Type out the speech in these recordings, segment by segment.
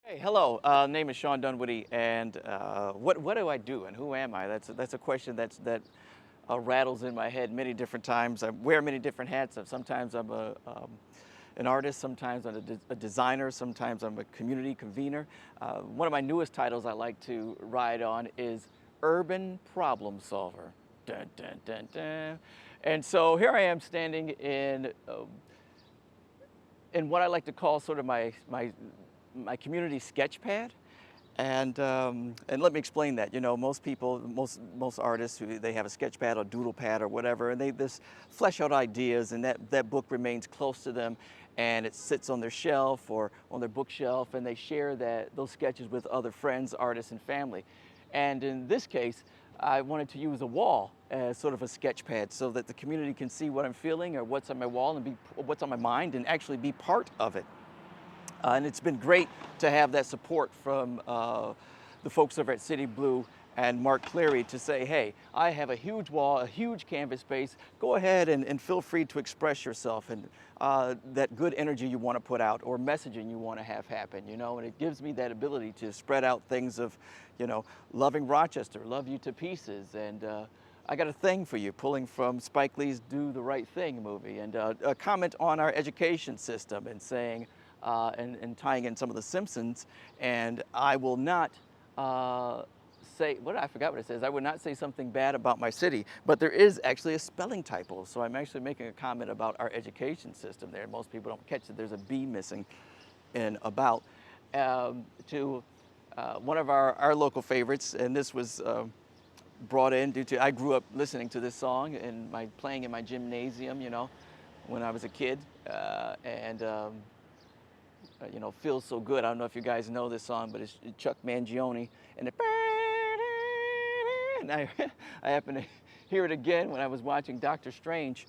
Hey, hello. Name is Shawn Dunwoody, and what do I do, and who am I? That's a question that rattles in my head many different times. I wear many different hats. Sometimes I'm an artist, sometimes I'm a designer, sometimes I'm a community convener. One of my newest titles I like to ride on is urban problem solver. Dun, dun, dun, dun. And so here I am standing in what I like to call sort of my community sketch pad. And let me explain that. You know, most people, most artists, they have a sketch pad or doodle pad or whatever, and they just flesh out ideas, and that book remains close to them, and it sits on their shelf or on their bookshelf, and they share those sketches with other friends, artists, and family. And in this case, I wanted to use a wall as sort of a sketch pad so that the community can see what I'm feeling or what's on my wall and what's on my mind and actually be part of it. And it's been great to have that support from the folks over at City Blue and Mark Cleary to say, hey, I have a huge wall, a huge canvas space. Go ahead and feel free to express yourself and that good energy you want to put out or messaging you want to have happen, you know, and it gives me that ability to spread out things of, you know, loving Rochester, love you to pieces, and I got a thing for you, pulling from Spike Lee's Do the Right Thing movie, and a comment on our education system and saying, and tying in some of the Simpsons, and I will not I forgot what it says. I would not say something bad about my city, but there is actually a spelling typo, so I'm actually making a comment about our education system there. Most people don't catch that there's a B missing in about, to one of our local favorites, and this was brought in due to, I grew up listening to this song and playing in my gymnasium, you know, when I was a kid, you know, Feels So Good. I don't know if you guys know this song, but it's Chuck Mangione, and and I happened to hear it again when I was watching Doctor Strange,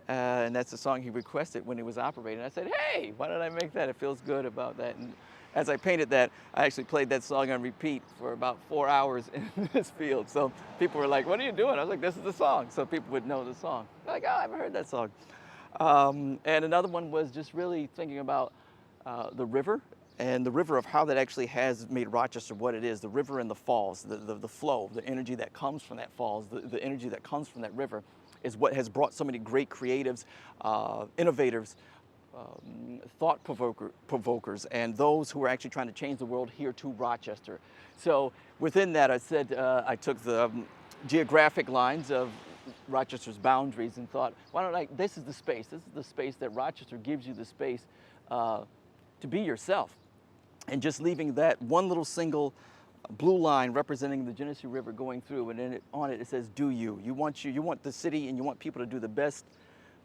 and that's the song he requested when he was operating. I said, hey, why don't I make that? It feels good about that. And as I painted that, I actually played that song on repeat for about 4 hours in this field. So people were like, what are you doing? I was like, this is the song. So people would know the song. They're like, oh, I haven't heard that song. And another one was just really thinking about the river, and the river of how that actually has made Rochester what it is. The river and the falls, the flow, the energy that comes from that falls, the energy that comes from that river is what has brought so many great creatives, innovators, thought provokers, and those who are actually trying to change the world here to Rochester. So within that, I said, I took the geographic lines of Rochester's boundaries and thought, why don't this is the space that Rochester gives you the space to be yourself, and just leaving that one little single blue line representing the Genesee River going through, and then on it says, do you. You want the city, and you want people to do the best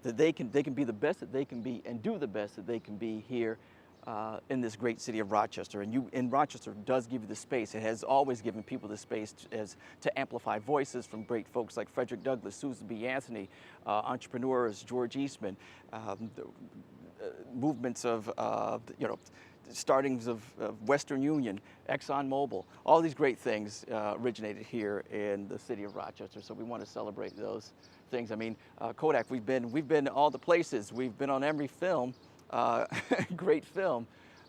that they can be the best that they can be, and do the best that they can be here in this great city of Rochester. And Rochester does give you the space. It has always given people the space to amplify voices from great folks like Frederick Douglass, Susan B. Anthony, entrepreneurs, George Eastman, movements of, you know, startings of Western Union, ExxonMobil, all these great things originated here in the city of Rochester. So we want to celebrate those things. I mean, Kodak, we've been all the places. We've been on every film, great film,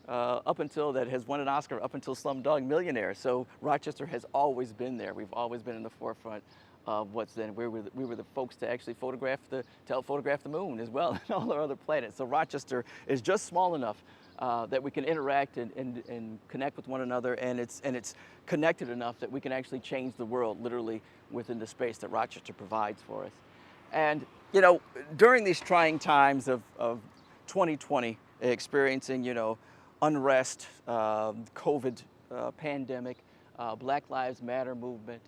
up until that has won an Oscar, up until Slumdog Millionaire. So Rochester has always been there. We've always been in the forefront of what's then. We were the folks to actually help photograph the moon as well, and all our other planets. So Rochester is just small enough that we can interact and connect with one another, and it's connected enough that we can actually change the world literally within the space that Rochester provides for us. And you know, during these trying times of 2020, experiencing, you know, unrest, COVID pandemic, Black Lives Matter movement,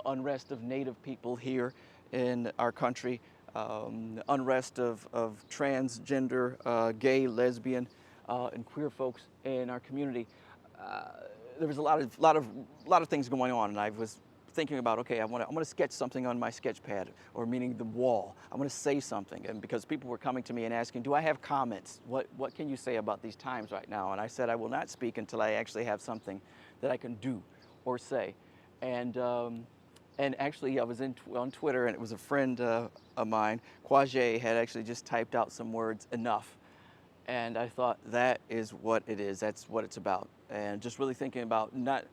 unrest of Native people here in our country, unrest of transgender, gay, lesbian, and queer folks in our community. There was a lot of things going on, and I was thinking about, okay, I want to sketch something on my sketch pad, or meaning the wall. I want to say something, and because people were coming to me and asking, do I have comments? What can you say about these times right now? And I said, I will not speak until I actually have something that I can do or say. And actually, I was on Twitter, and it was a friend of mine, Quajay, had actually just typed out some words, enough. And I thought that is what it is. That's what it's about. And just really thinking about not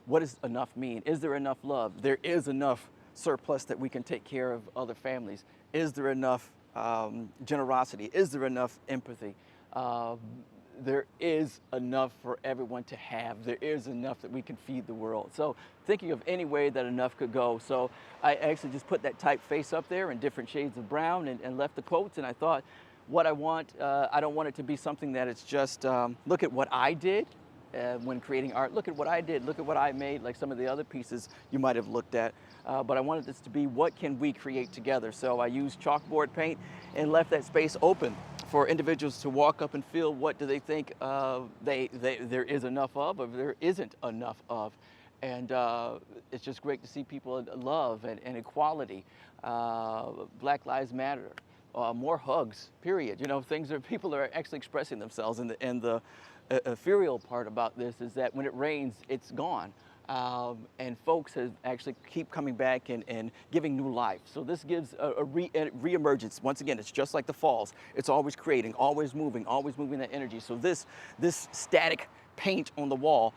what does enough mean? Is there enough love? There is enough surplus that we can take care of other families. Is there enough generosity? Is there enough empathy? Um, there is enough for everyone to have. There is enough that we can feed the world. So thinking of any way that enough could go. So I actually just put that typeface up there in different shades of brown and left the quotes. And I thought, what I want, I don't want it to be something that it's just, look at what I did when creating art. Look at what I did. Look at what I made, like some of the other pieces you might have looked at. But I wanted this to be, what can we create together? So I used chalkboard paint and left that space open for individuals to walk up and feel what do they think there is enough of or there isn't enough of. And it's just great to see people love and equality. Black Lives Matter. More hugs, period. You know, things are, people are actually expressing themselves, and the ethereal part about this is that when it rains, it's gone. And folks have actually keep coming back and giving new life. So this gives a re-emergence. Once again, it's just like the falls. It's always creating, always moving that energy. So this static paint on the wall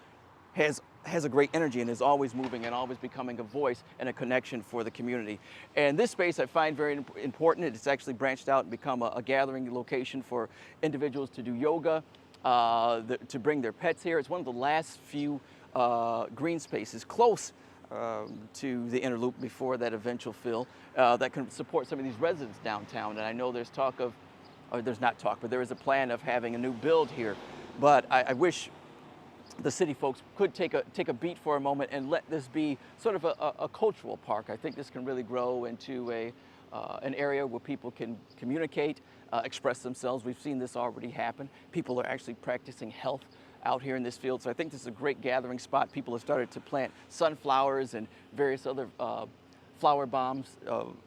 has a great energy and is always moving and always becoming a voice and a connection for the community. And this space I find very important. It's actually branched out and become a gathering location for individuals to do yoga, to bring their pets here. It's one of the last few green spaces close to the inner loop before that eventual fill that can support some of these residents downtown. And I know there's talk of, or there's not talk, but there is a plan of having a new build here. But I wish the city folks could take a beat for a moment and let this be sort of a cultural park. I think this can really grow into an area where people can communicate, express themselves. We've seen this already happen. People are actually practicing health out here in this field. So I think this is a great gathering spot. People have started to plant sunflowers and various other flower bombs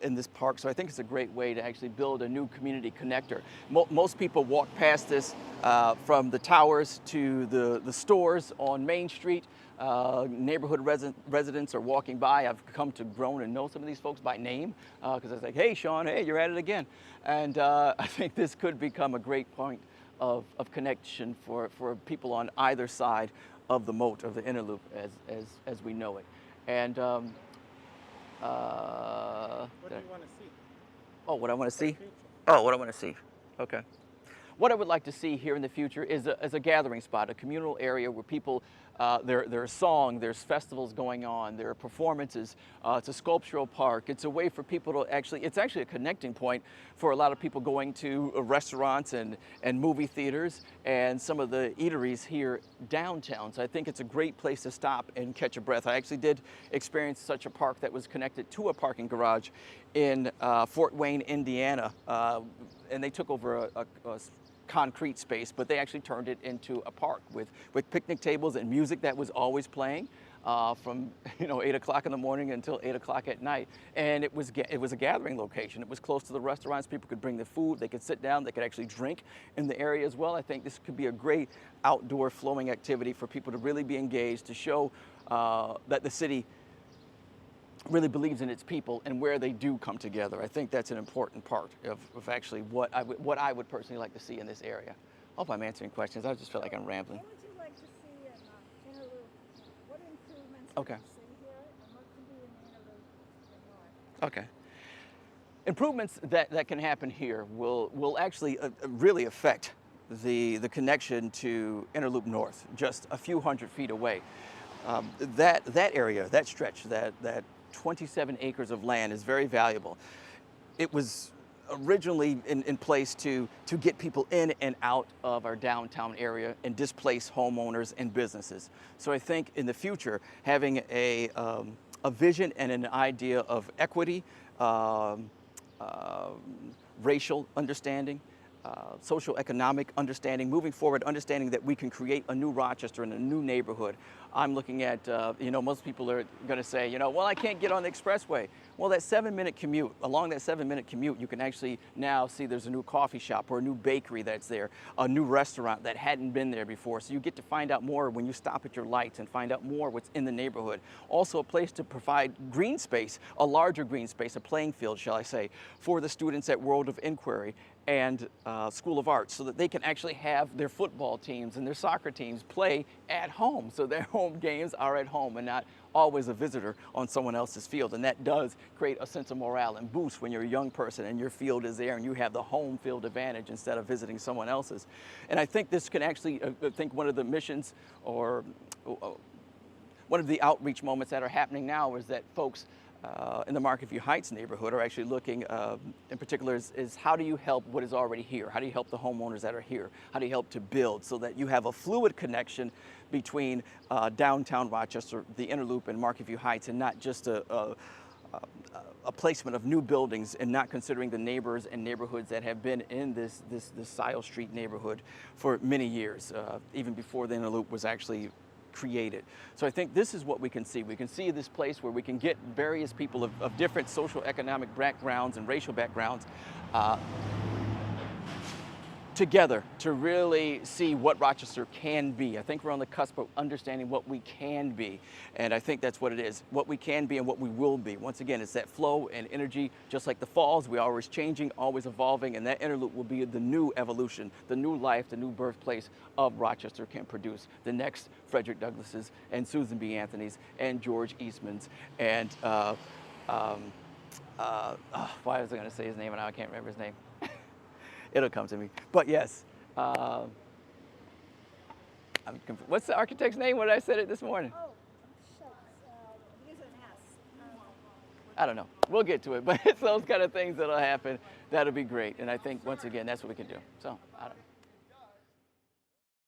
in this park. So I think it's a great way to actually build a new community connector. Most people walk past this from the towers to the stores on Main Street. Neighborhood residents are walking by. I've come to grown and know some of these folks by name because I was like, hey, Shawn, hey, you're at it again. And I think this could become a great point of connection for people on either side of the moat of the inner loop as we know it. And what do you want to see? Oh, what I want to see? Oh, what I want to see. Okay. What I would like to see here in the future is a gathering spot, a communal area where people, there's song, there's festivals going on, there are performances. It's a sculptural park. It's a way for people to actually, it's actually a connecting point for a lot of people going to restaurants and movie theaters and some of the eateries here downtown. So I think it's a great place to stop and catch a breath. I actually did experience such a park that was connected to a parking garage in Fort Wayne, Indiana. And they took over a concrete space, but they actually turned it into a park with picnic tables and music that was always playing from 8 o'clock in the morning until 8 o'clock at night. And it was a gathering location. It was close to the restaurants. People could bring their food. They could sit down. They could actually drink in the area as well. I think this could be a great outdoor flowing activity for people to really be engaged, to show that the city really believes in its people and where they do come together. I think that's an important part of actually what I would personally like to see in this area. I hope I'm answering questions. I just feel like I'm rambling. What would you like to see in inner loop? What improvements Okay. would you see here, and what could be in the inner loop and north? Okay. Improvements that can happen here will actually really affect the connection to Inner Loop North, just a few hundred feet away. That area, that stretch, that 27 acres of land is very valuable. It was originally in place to get people in and out of our downtown area and displace homeowners and businesses. So I think in the future, having a vision and an idea of equity, racial understanding, social economic understanding, moving forward, understanding that we can create a new Rochester and a new neighborhood. I'm looking at, most people are going to say, well, I can't get on the expressway. Well, that 7-minute commute, along that 7-minute commute, you can actually now see there's a new coffee shop or a new bakery that's there, a new restaurant that hadn't been there before. So you get to find out more when you stop at your lights and find out more what's in the neighborhood. Also a place to provide green space, a larger green space, a playing field, shall I say, for the students at World of Inquiry and School of Arts, so that they can actually have their football teams and their soccer teams play at home. So their home games are at home and not always a visitor on someone else's field. And that does create a sense of morale and boost when you're a young person and your field is there and you have the home field advantage instead of visiting someone else's. And I think this can actually, I think one of the missions or one of the outreach moments that are happening now is that folks in the Market View Heights neighborhood are actually looking, in particular, is how do you help what is already here? How do you help the homeowners that are here? How do you help to build so that you have a fluid connection between downtown Rochester, the Inner Loop, and Market View Heights, and not just a placement of new buildings and not considering the neighbors and neighborhoods that have been in this Scio Street neighborhood for many years, even before the Inner Loop was actually created. So I think this is what we can see. We can see this place where we can get various people of different social economic backgrounds and racial backgrounds together to really see what Rochester can be. I think we're on the cusp of understanding what we can be. And I think that's what it is, what we can be and what we will be. Once again, it's that flow and energy, just like the falls, we're always changing, always evolving, and that Inner Loop will be the new evolution, the new life, the new birthplace of Rochester can produce. The next Frederick Douglasses and Susan B. Anthony's and George Eastman's and, why was I gonna say his name and now I can't remember his name. It'll come to me. But yes, what's the architect's name when I said it this morning? Oh, shucks. Begins with an S. I don't know. We'll get to it. But it's those kind of things that'll happen. That'll be great. And I think, once again, that's what we can do. So, I don't know.